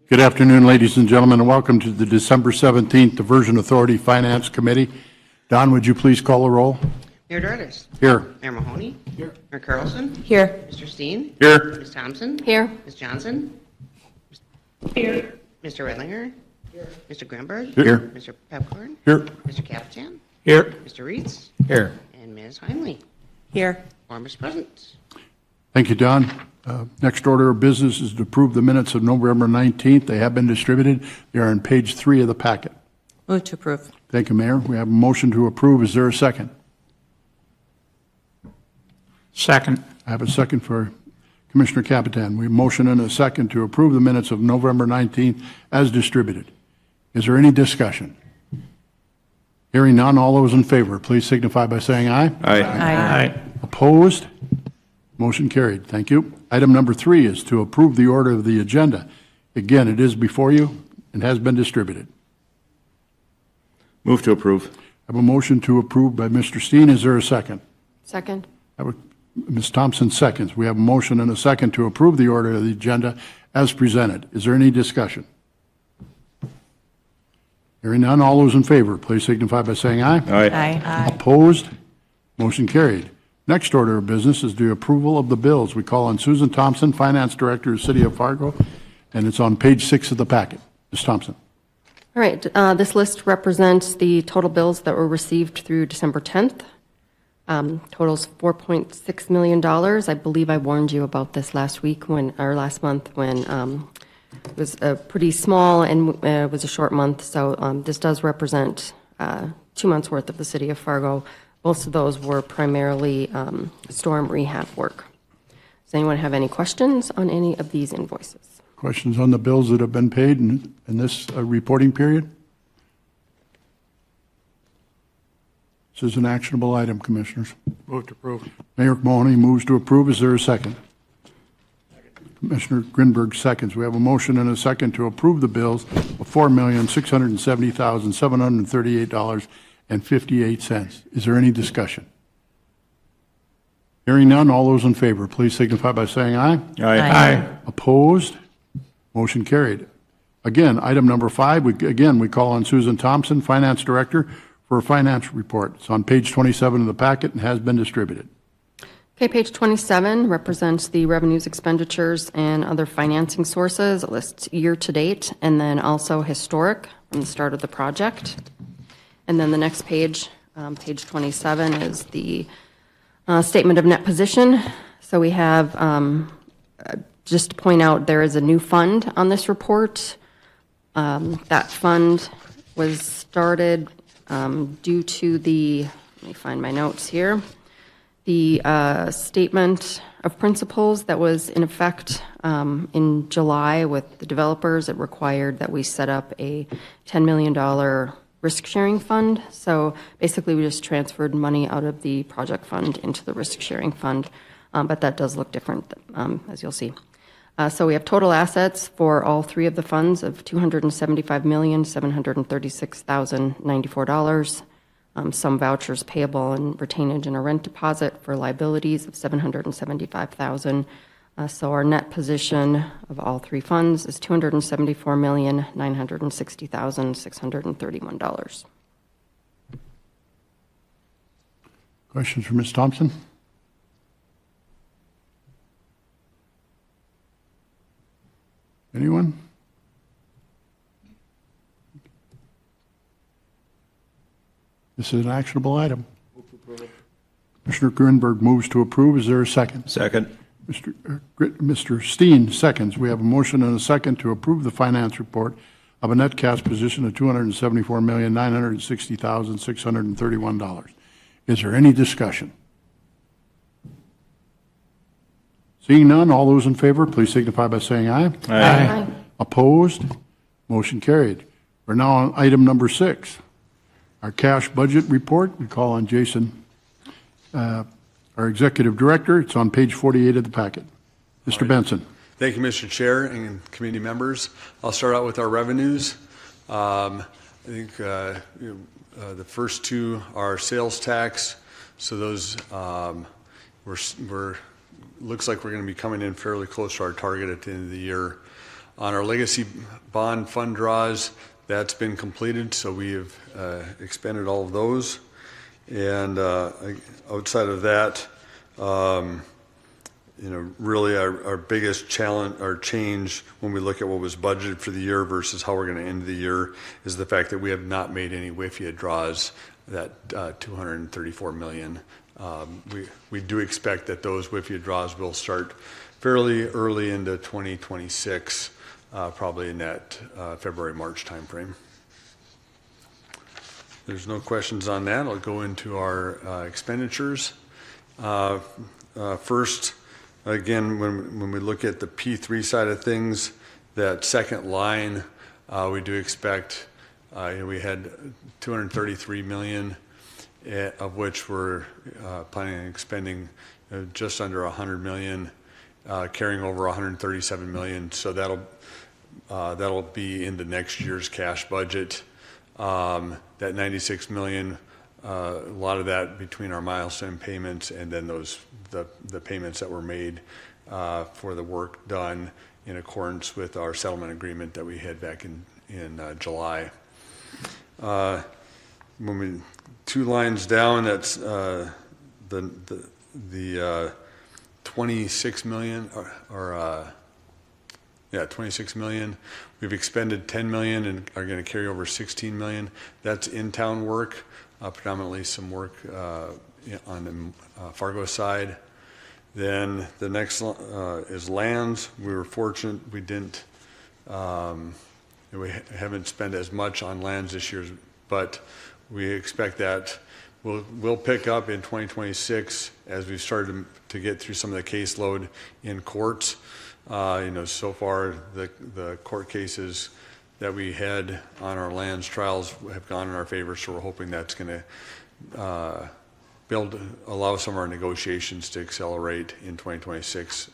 Good afternoon, ladies and gentlemen, and welcome to the December 17th Diversion Authority Finance Committee. Don, would you please call the roll? Mayor Dardis. Here. Mayor Mahoney. Here. Mayor Carlson. Here. Mr. Steen. Here. Ms. Thompson. Here. Ms. Johnson. Here. Mr. Redlinger. Here. Mr. Grimberg. Here. Mr. Pepcorn. Here. Mr. Capitan. Here. Mr. Reitz. Here. And Ms. Heinley. Here. Quorum is present. Thank you, Don. Next order of business is to approve the minutes of November 19th. They have been distributed. They are on page 3 of the packet. Move to approve. Thank you, Mayor. We have a motion to approve. Is there a second? Second. I have a second for Commissioner Capitan. We have a motion and a second to approve the minutes of November 19th as distributed. Is there any discussion? Hearing none, all those in favor, please signify by saying aye. Aye. Opposed? Motion carried. Thank you. Item number 3 is to approve the order of the agenda. Again, it is before you and has been distributed. Move to approve. I have a motion to approve by Mr. Steen. Is there a second? Second. Ms. Thompson seconds. We have a motion and a second to approve the order of the agenda as presented. Is there any discussion? Hearing none, all those in favor, please signify by saying aye. Aye. Opposed? Motion carried. Next order of business is the approval of the bills. We call on Susan Thompson, Finance Director of the City of Fargo, and it's on page 6 of the packet. Ms. Thompson. All right. This list represents the total bills that were received through December 10th. Totals $4.6 million. I believe I warned you about this last month when it was pretty small and it was a short month. So this does represent 2 months worth of the City of Fargo. Most of those were primarily storm rehab work. Does anyone have any questions on any of these invoices? Questions on the bills that have been paid in this reporting period? This is an actionable item, Commissioners. Move to approve. Mayor Mahoney moves to approve. Is there a second? Commissioner Grinberg seconds. We have a motion and a second to approve the bills of $4,670,738.58. Is there any discussion? Hearing none, all those in favor, please signify by saying aye. Aye. Opposed? Motion carried. Again, item number 5, we call on Susan Thompson, Finance Director, for a financial report. It's on page 27 of the packet and has been distributed. Okay, page 27 represents the revenues, expenditures, and other financing sources. It lists year to date and then also historic from the start of the project. And then the next page, page 27, is the statement of net position. So we have, just to point out, there is a new fund on this report. That fund was started due to let me find my notes here, the statement of principles that was in effect in July with the developers. It required that we set up a $10 million risk-sharing fund. So basically, we just transferred money out of the project fund into the risk-sharing fund, but that does look different, as you'll see. So we have total assets for all 3 of the funds of $275,736,094. Some vouchers payable and retainage and a rent deposit for liabilities of $775,000. So our net position of all 3 funds is $274,960,631. Questions for Ms. Thompson? Anyone? This is an actionable item. Commissioner Grinberg moves to approve. Is there a second? Second. Mr. Steen seconds. We have a motion and a second to approve the finance report of a net cash position of $274,960,631. Is there any discussion? Seeing none, all those in favor, please signify by saying aye. Aye. Opposed? Motion carried. We're now on item number 6, our cash budget report. We call on Jason, our Executive Director. It's on page 48 of the packet. Mr. Benson. Thank you, Mr. Chair and committee members. I'll start out with our revenues. I think the first 2 are sales tax. So those looks like we're going to be coming in fairly close to our target at the end of the year. On our legacy bond fund draws, that's been completed, so we have expended all of those. And outside of that, really our biggest challenge or change when we look at what was budgeted for the year versus how we're going to end the year is the fact that we have not made any WIFIA draws, that $234 million. We do expect that those WIFIA draws will start fairly early into 2026, probably in that February-March timeframe. There's no questions on that. I'll go into our expenditures. First, again, when we look at the P3 side of things, that second line, we do expect, we had $233 million, of which we're planning on expending just under $100 million, carrying over $137 million. So that'll be into next year's cash budget. That $96 million, a lot of that between our milestone payments and then the payments that were made for the work done in accordance with our settlement agreement that we had back in July. When we 2 lines down, that's the 26 million or 26 million. We've expended 10 million and are going to carry over 16 million. That's in-town work, predominantly some work on the Fargo side. Then the next is lands. We were fortunate we didn't, we haven't spent as much on lands this year, but we expect that we'll pick up in 2026 as we've started to get through some of the caseload in courts. So far the court cases that we had on our lands trials have gone in our favor, so we're hoping that's going to allow some of our negotiations to accelerate in 2026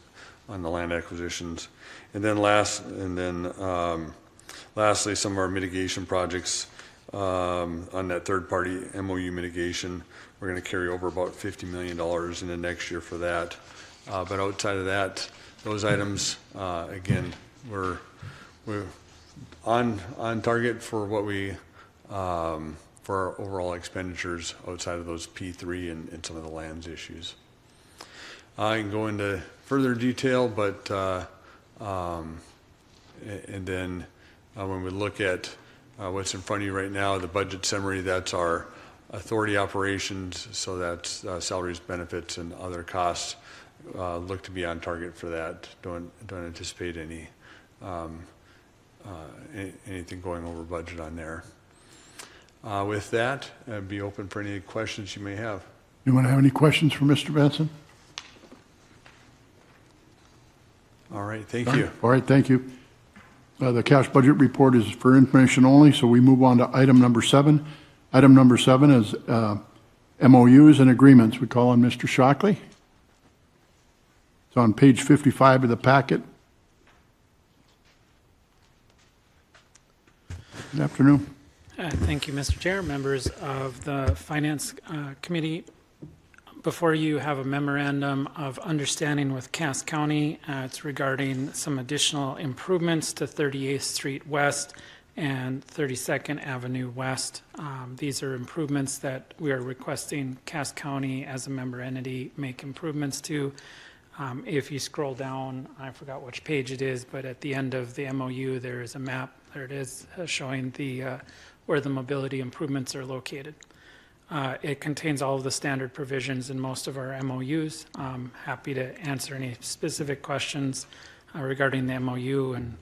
on the land acquisitions. And then lastly, some of our mitigation projects on that third-party MOU mitigation, we're going to carry over about $50 million into next year for that. But outside of that, those items, again, we're on target for what we for our overall expenditures outside of those P3 and some of the lands issues. I can go into further detail, but and then when we look at what's in front of you right now, the budget summary, that's our authority operations, so that's salaries, benefits, and other costs. Look to be on target for that. Don't anticipate anything going over budget on there. With that, I'd be open for any questions you may have. Anyone have any questions for Mr. Benson? All right, thank you. All right, thank you. The cash budget report is for information only, so we move on to item number 7. Item number 7 is MOUs and agreements. We call on Mr. Shockley. It's on page 55 of the packet. Good afternoon. Thank you, Mr. Chair, members of the Finance Committee. Before you have a memorandum of understanding with Cass County. It's regarding some additional improvements to 38th Street West and 32nd Avenue West. These are improvements that we are requesting Cass County as a member entity make improvements to. If you scroll down, I forgot which page it is, but at the end of the MOU, there is a map. There it is, showing where the mobility improvements are located. It contains all of the standard provisions in most of our MOUs. I'm happy to answer any specific questions regarding the MOU and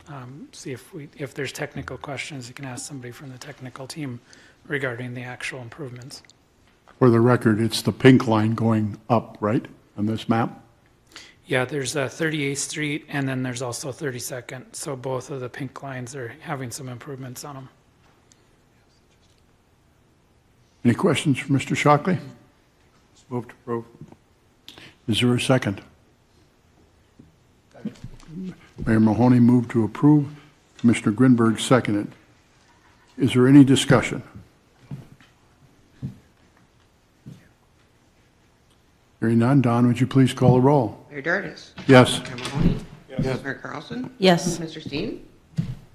see if there's technical questions, you can ask somebody from the technical team regarding the actual improvements. For the record, it's the pink line going up, right, on this map? Yeah, there's 38th Street and then there's also 32nd. So both of the pink lines are having some improvements on them. Any questions for Mr. Shockley? Move to approve. Is there a second? Mayor Mahoney moved to approve. Commissioner Grinberg seconded. Is there any discussion? Hearing none, Don, would you please call the roll? Mayor Dardis. Yes. Mayor Mahoney. Yes. Mayor Carlson. Yes. Mr. Steen.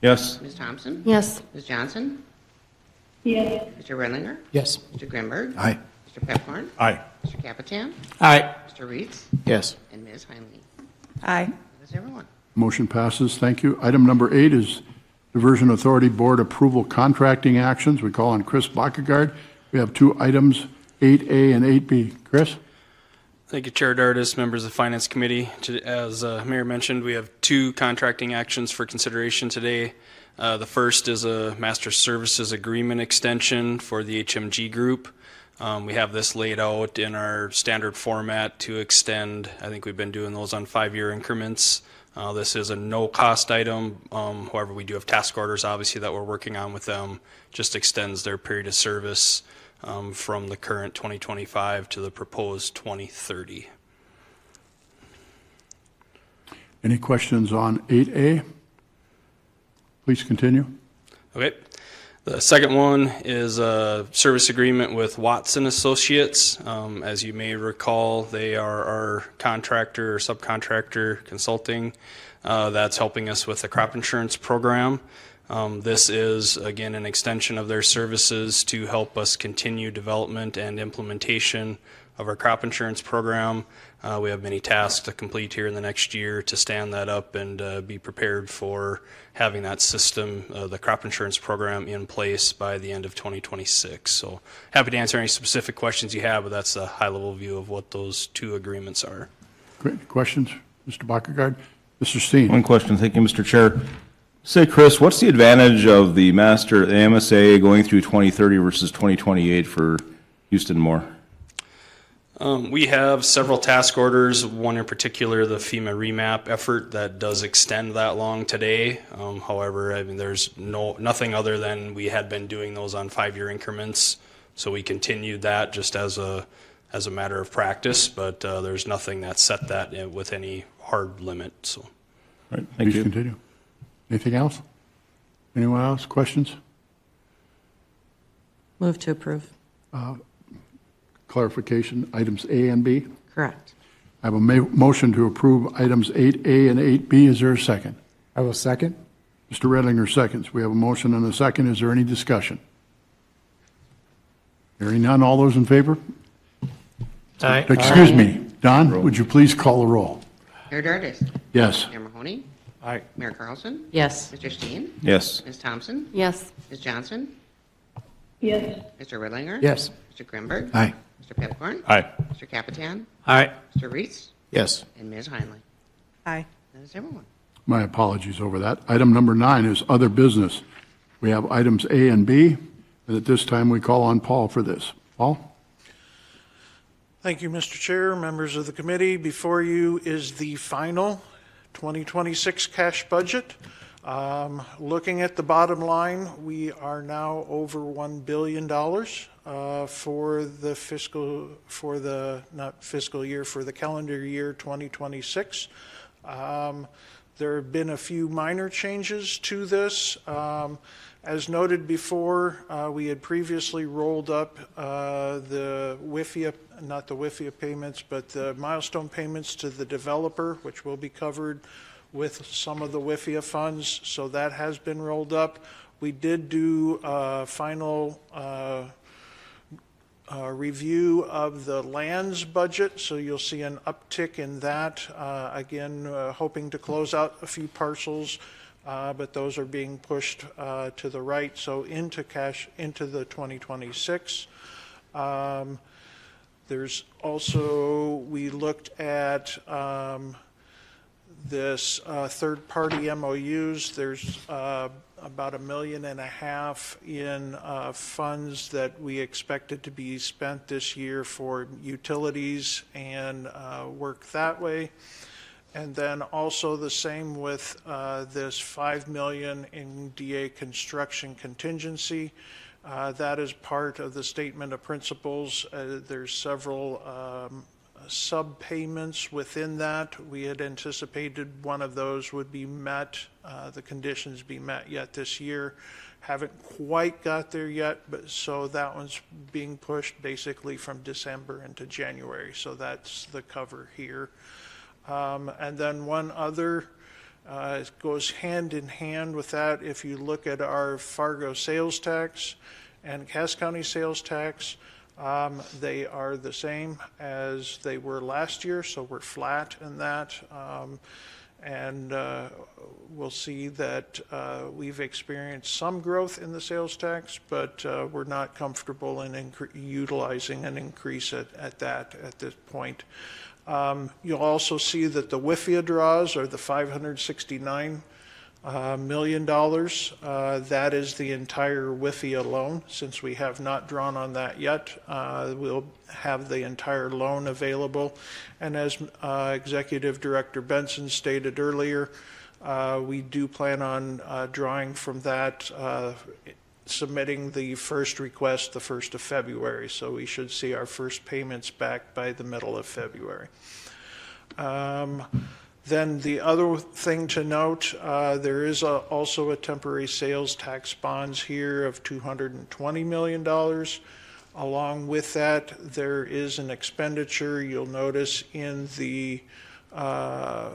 Yes. Ms. Thompson? Yes. Ms. Johnson? yes, Mr. Redlinger? Yes. Mr. Grimberg? Aye. Mr. Pepcorn? Aye. Mr. Capitan? Aye. Mr. Reeds? Yes. And Ms. Heinley. aye, That is everyone. Motion passes. Thank you. Item number 8 is Diversion Authority Board Approval Contracting Actions. We call on Chris Blackagard. We have 2 items, 8A and 8B. Chris? Thank you, Chair Dardis, members of the Finance Committee. As Mayor mentioned, we have 2 contracting actions for consideration today. The first is a Master Services Agreement extension for the HMG Group. We have this laid out in our standard format to extend. I think we've been doing those on 5-year increments. This is a no-cost item. However, we do have task orders, obviously, that we're working on with them. Just extends their period of service from the current 2025 to the proposed 2030. Any questions on 8A? Please continue. Okay. The second one is a service agreement with Watson Associates. As you may recall, they are our contractor or subcontractor consulting that's helping us with the crop insurance program. This is, again, an extension of their services to help us continue development and implementation of our crop insurance program. We have many tasks to complete here in the next year to stand that up and be prepared for having that system, the crop insurance program, in place by the end of 2026. So happy to answer any specific questions you have, but that's a high-level view of what those 2 agreements are. Great. Questions? Mr. Blackagard? Mr. Steen? One question. Thank you, Mr. Chair. Say, Chris, what's the advantage of the MSA going through 2030 versus 2028 for Houston Moore? We have several task orders, one in particular, the FEMA remap effort that does extend that long today. However, I mean, there's nothing other than we had been doing those on 5-year increments. So we continued that just as a matter of practice, but there's nothing that set that with any hard limit. So, All right, thank Please you. continue. Anything else? Anyone else? Questions? move to approve, Clarification, items A and B? correct, I have a motion to approve items 8A and 8B. Is there a second? I will second. Mr. Redlinger seconds. We have a motion and a second. Is there any discussion? Hearing none. All those in favor? Aye. Excuse me. Don, would you please call the roll? Mayor Dardis. Yes. Mayor Mahoney. Aye. Mayor Carlson. yes, Mr. Steen. Yes. Ms. Thompson. Yes. Ms. Johnson. yes, Mr. Redlinger. Yes. Mr. Grimberg. Aye. Mr. Pepcorn. Aye. Mr. Capitan. Aye. Mr. Reeds. Yes. And Ms. Heinley. aye, That is everyone. My apologies over that. Item number 9 is other business. We have items A and B, and at this time we call on Paul for this. Paul? Thank you, Mr. Chair, members of the committee. Before you is the final 2026 cash budget. Looking at the bottom line, we are now over $1 billion for the calendar year 2026. There have been a few minor changes to this. As noted before, we had previously rolled up the WIFIA, not the WIFIA payments, but the milestone payments to the developer, which will be covered with some of the WIFIA funds. So that has been rolled up. We did do a final review of the lands budget, so you'll see an uptick in that. Again, hoping to close out a few parcels, but those are being pushed to the right, so into cash, into the 2026. There's also, we looked at this third-party MOUs. There's about $1.5 million in funds that we expected to be spent this year for utilities and work that way. And then also the same with this $5 million in DA construction contingency. That is part of the statement of principles. There's several sub-payments within that. We had anticipated one of those would be met, the conditions be met yet this year. Haven't quite got there yet, but so that one's being pushed basically from December into January. So that's the cover here. And then one other It goes hand in hand with that. If you look at our Fargo sales tax and Cass County sales tax, they are the same as they were last year, so we're flat in that. And we'll see that we've experienced some growth in the sales tax, but we're not comfortable in utilizing an increase at this point. You'll also see that the WIFIA draws are the $569 million. That is the entire WIFIA loan. Since we have not drawn on that yet, we'll have the entire loan available. And as Executive Director Benson stated earlier, we do plan on drawing from that, submitting the first request the 1st of February. So we should see our first payments back by the middle of February. Then the other thing to note, there is also a temporary sales tax bonds here of $220 million. Along with that, there is an expenditure you'll notice in the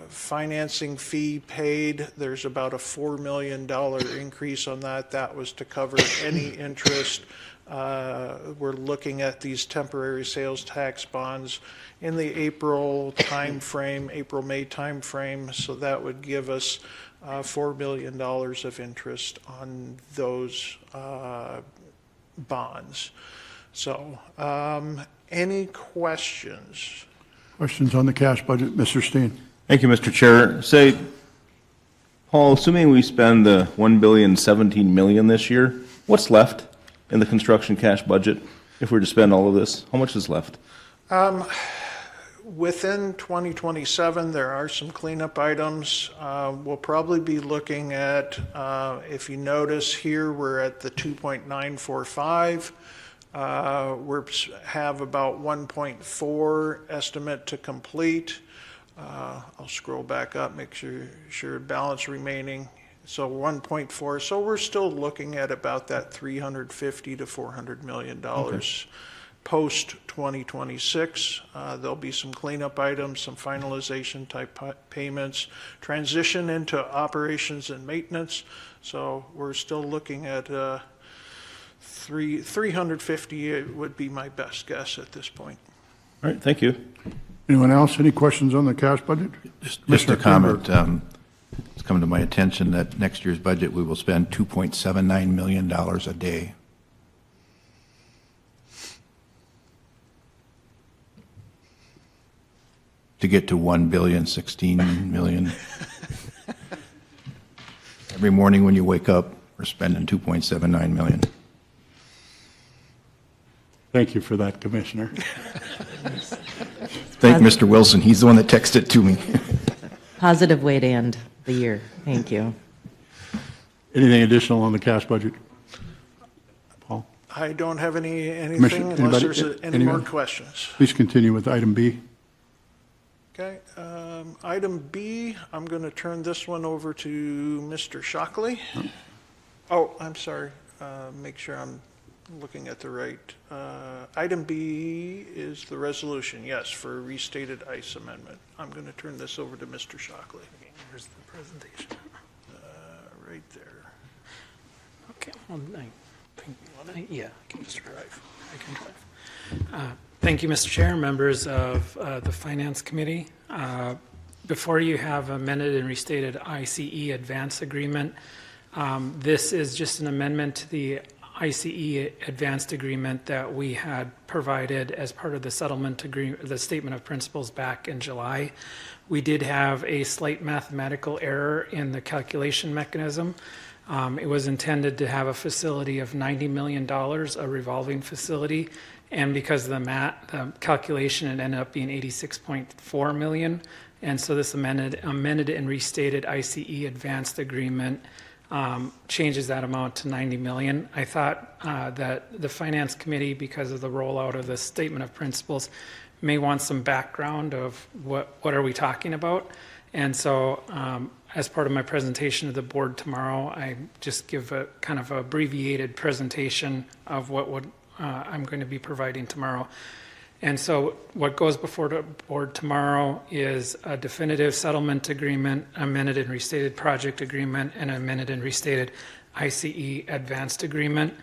financing fee paid. There's about a $4 million increase on that. That was to cover any interest. We're looking at these temporary sales tax bonds in the April timeframe, April-May timeframe, so that would give us $4 million of interest on those bonds. So, any questions? Questions on the cash budget, Mr. Steen? Thank you, Mr. Chair. Say, Paul, assuming we spend the $1,017 million this year, what's left in the construction cash budget if we're to spend all of this? How much is left? Within 2027, there are some cleanup items. We'll probably be looking at, if you notice here, we're at the 2.945. We have about 1.4 estimate to complete. I'll scroll back up, make sure balance remaining. So 1.4. So we're still looking at about that $350 to $400 million. Okay. Post 2026, there'll be some cleanup items, some finalization type payments, transition into operations and maintenance. So we're still looking at 350 would be my best guess at this point. All right, thank you. Anyone else? Any questions on the cash budget? Just a comment. It's come to my attention that next year's budget, we will spend $2.79 million a day. To get to $1,016 million. Every morning when you wake up, we're spending $2.79 million. Thank you for that, Commissioner. Thank Mr. Wilson. He's the one that texted it to me. Positive way to end the year. Thank you. Anything additional on the cash budget? Paul? I don't have anything unless there's any more questions. Please continue with item B. Okay, item B, I'm going to turn this one over to Mr. Shockley. Oh, I'm sorry. Make sure I'm looking at the right. Item B is the resolution, yes, for restated ICE amendment. I'm going to turn this over to Mr. Shockley. Here's the presentation. Right there. Okay, well, yeah, I can just drive. I can drive. Thank you, Mr. Chair, members of the Finance Committee. Before you have amended and restated ICE Advance Agreement, this is just an amendment to the ICE Advanced Agreement that we had provided as part of the settlement agreement, the Statement of Principles back in July. We did have a slight mathematical error in the calculation mechanism. It was intended to have a facility of $90 million, a revolving facility, and because of the calculation, it ended up being 86.4 million. And so this amended and restated ICE Advanced Agreement changes that amount to 90 million. I thought that the Finance Committee, because of the rollout of the Statement of Principles, may want some background of what are we talking about. And so as part of my presentation to the board tomorrow, I just give a kind of abbreviated presentation of what I'm going to be providing tomorrow. And so what goes before the board tomorrow is a definitive settlement agreement, amended and restated project agreement, and amended and restated ICE advanced agreement.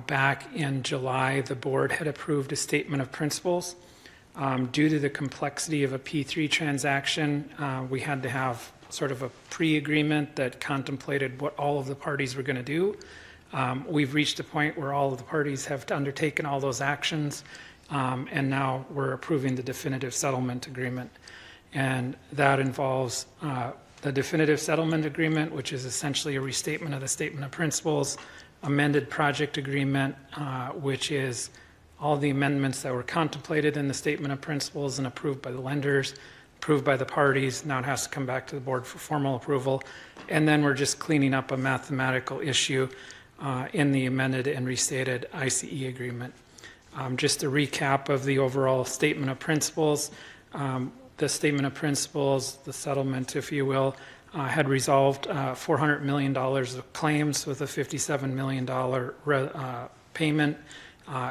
Back in July, the board had approved a statement of principles. Due to the complexity of a P3 transaction, we had to have sort of a pre-agreement that contemplated what all of the parties were going to do. We've reached a point where all of the parties have undertaken all those actions, and now we're approving the definitive settlement agreement. And that involves the definitive settlement agreement, which is essentially a restatement of the statement of principles, amended project agreement, which is all the amendments that were contemplated in the statement of principles and approved by the lenders, approved by the parties. Now it has to come back to the board for formal approval. And then we're just cleaning up a mathematical issue in the amended and restated ICE agreement. Just a recap of the overall statement of principles. The statement of principles, the settlement, if you will, had resolved $400 million of claims with a $57 million payment.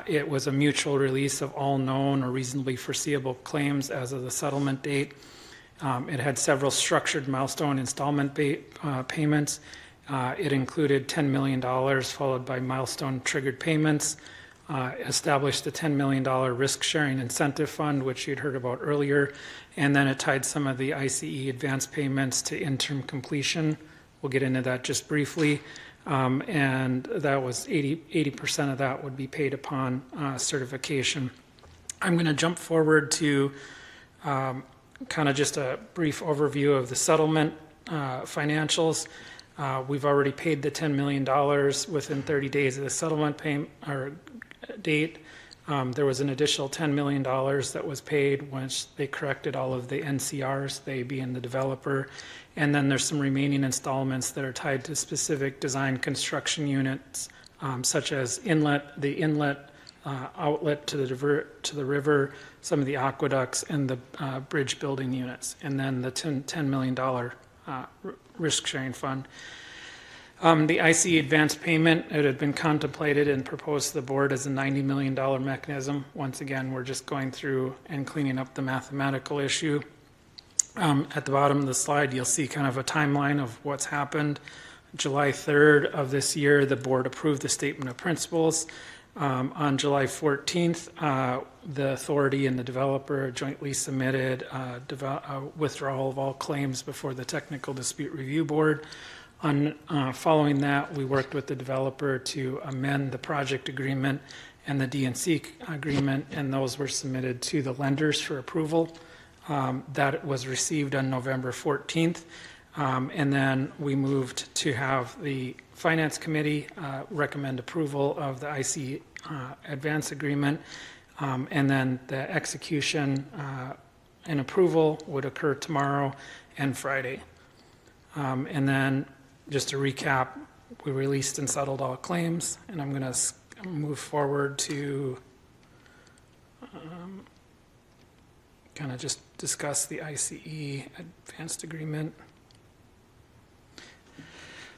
It was a mutual release of all known or reasonably foreseeable claims as of the settlement date. It had several structured milestone installment payments. It included $10 million followed by milestone triggered payments. Established a $10 million risk-sharing incentive fund, which you'd heard about earlier, and then it tied some of the ICE advance payments to interim completion. We'll get into that just briefly, and that was 80% of that would be paid upon certification. I'm going to jump forward to kind of just a brief overview of the settlement financials. We've already paid the $10 million within 30 days of the settlement date. There was an additional $10 million that was paid once they corrected all of the NCRs, they being the developer. And then there's some remaining installments that are tied to specific design construction units, such as the inlet, outlet to the river, some of the aqueducts, and the bridge building units. And then the $10 million risk-sharing fund. The ICE advance payment, it had been contemplated and proposed to the board as a $90 million mechanism. Once again, we're just going through and cleaning up the mathematical issue. At the bottom of the slide, you'll see kind of a timeline of what's happened. July 3rd of this year, the board approved the statement of principles. On July 14th, the authority and the developer jointly submitted a withdrawal of all claims before the Technical Dispute Review Board. Following that, we worked with the developer to amend the project agreement and the DNC agreement, and those were submitted to the lenders for approval. That was received on November 14th. And then we moved to have the Finance Committee recommend approval of the IC advance agreement. And then the execution and approval would occur tomorrow and Friday. And then just to recap, we released and settled all claims, and I'm going to move forward to kind of just discuss the ICE advanced agreement.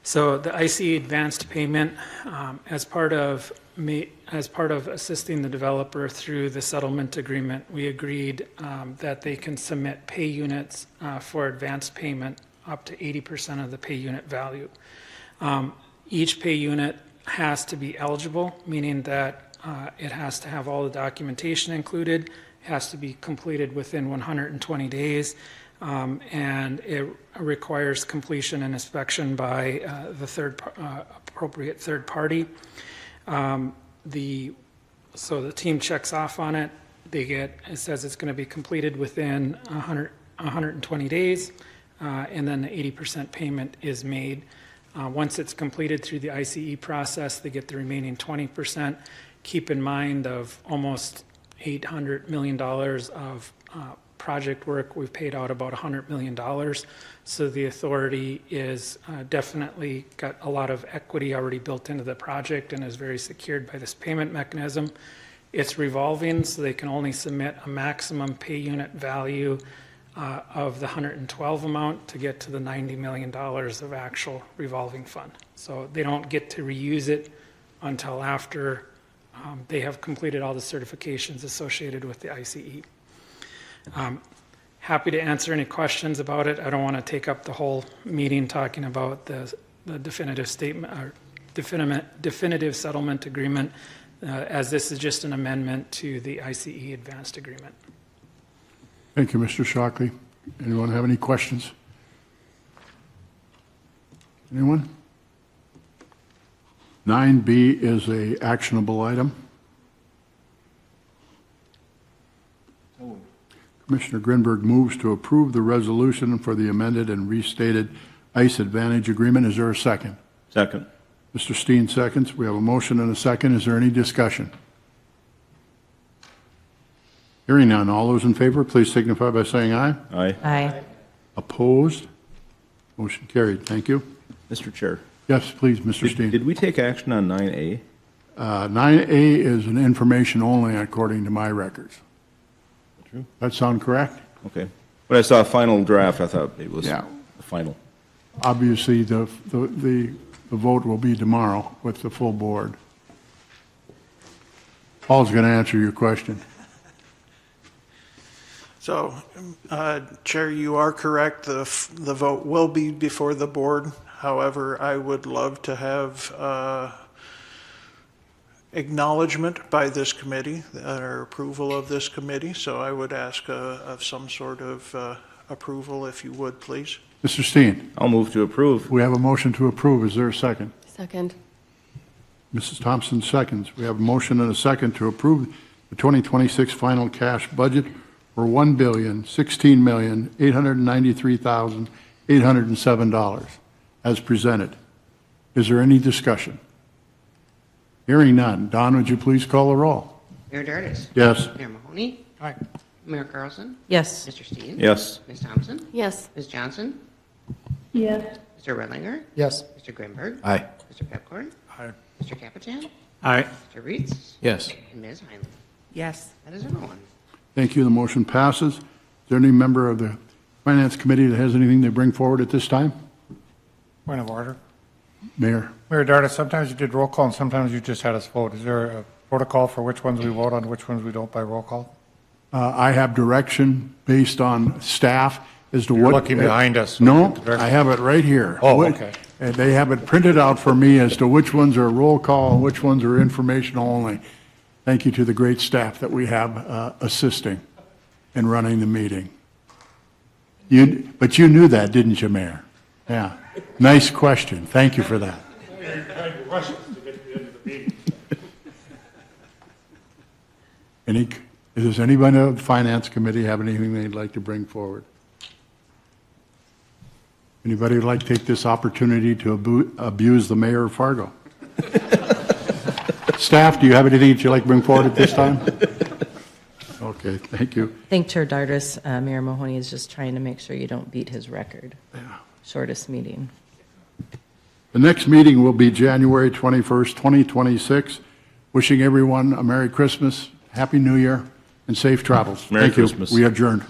So the ICE advanced payment, as part of assisting the developer through the settlement agreement, we agreed that they can submit pay units for advanced payment up to 80% of the pay unit value. Each pay unit has to be eligible, meaning that it has to have all the documentation included, has to be completed within 120 days, and it requires completion and inspection by the appropriate third party. So the team checks off on it. It says it's going to be completed within 120 days. And then the 80% payment is made. Once it's completed through the ICE process, they get the remaining 20%. Keep in mind of almost $800 million of project work, we've paid out about $100 million. So the authority is definitely got a lot of equity already built into the project and is very secured by this payment mechanism. It's revolving, so they can only submit a maximum pay unit value of the 112 amount to get to the $90 million of actual revolving fund. So they don't get to reuse it until after They have completed all the certifications associated with the ICE. Happy to answer any questions about it. I don't want to take up the whole meeting talking about the definitive statement or definitive settlement agreement, as this is just an amendment to the ICE advanced agreement. Thank you, Mr. Shockley. Anyone have any questions? Anyone? 9B is a actionable item. Commissioner Grinberg moves to approve the resolution for the amended and restated ICE Advantage Agreement. Is there a second? Second. Mr. Steen seconds. We have a motion and a second. Is there any discussion? Hearing none. All those in favor, please signify by saying aye. Aye. Aye. Opposed? Motion carried. Thank you. Mr. Chair, Yes, please, Mr. Steen. did we take action on 9A? 9A is an information only according to my records. True. That sound correct? Okay. When I saw a final draft, I thought it was Yeah. the final. Obviously, the vote will be tomorrow with the full board. Paul's going to answer your question. So, Chair, you are correct. The vote will be before the board. However, I would love to have acknowledgement by this committee or approval of this committee. So I would ask of some sort of approval, if you would, please. Mr. Steen, I'll move to approve. we have a motion to approve. Is there a second? Second. Mrs. Thompson seconds. We have a motion and a second to approve the 2026 final cash budget for $1,016,893,807 as presented. Is there any discussion? Hearing none. Don, would you please call the roll? Mayor Dardis. Yes. Mayor Mahoney. Aye. Mayor Carlson. Yes. Mr. Steen. Yes. Ms. Thompson. Yes. Ms. Johnson. yes, Mr. Redlinger. Yes. Mr. Grinberg. Aye. Mr. Pepcorn. Aye. Mr. Capitan. Aye. Mr. Reeds. Yes. And Ms. Heinley. Yes. That is everyone. Thank you. The motion passes. Is there any member of the Finance Committee that has anything to bring forward at this time? Point of order. Mayor? Mayor Darda, sometimes you did roll call and sometimes you just had us vote. Is there a protocol for which ones we vote on, which ones we don't by roll call? I have direction based on staff as to You're what. looking behind us. No, I have it right here. Oh, What- okay. And they have it printed out for me as to which ones are roll call and which ones are informational only. Thank you to the great staff that we have assisting in running the meeting. But you knew that, didn't you, Mayor? Yeah. Nice question. Thank you for that. Does anybody on the Finance Committee have anything they'd like to bring forward? Anybody would like to take this opportunity to abuse the mayor of Fargo? Staff, do you have anything that you'd like to bring forward at this time? Okay, thank you. I think Chair Dardis, Mayor Mahoney is just trying to make sure you don't beat his record. Shortest meeting. The next meeting will be January 21st, 2026. Wishing everyone a Merry Christmas, Happy New Year, and safe travels. Merry Thank you. Christmas. We adjourned.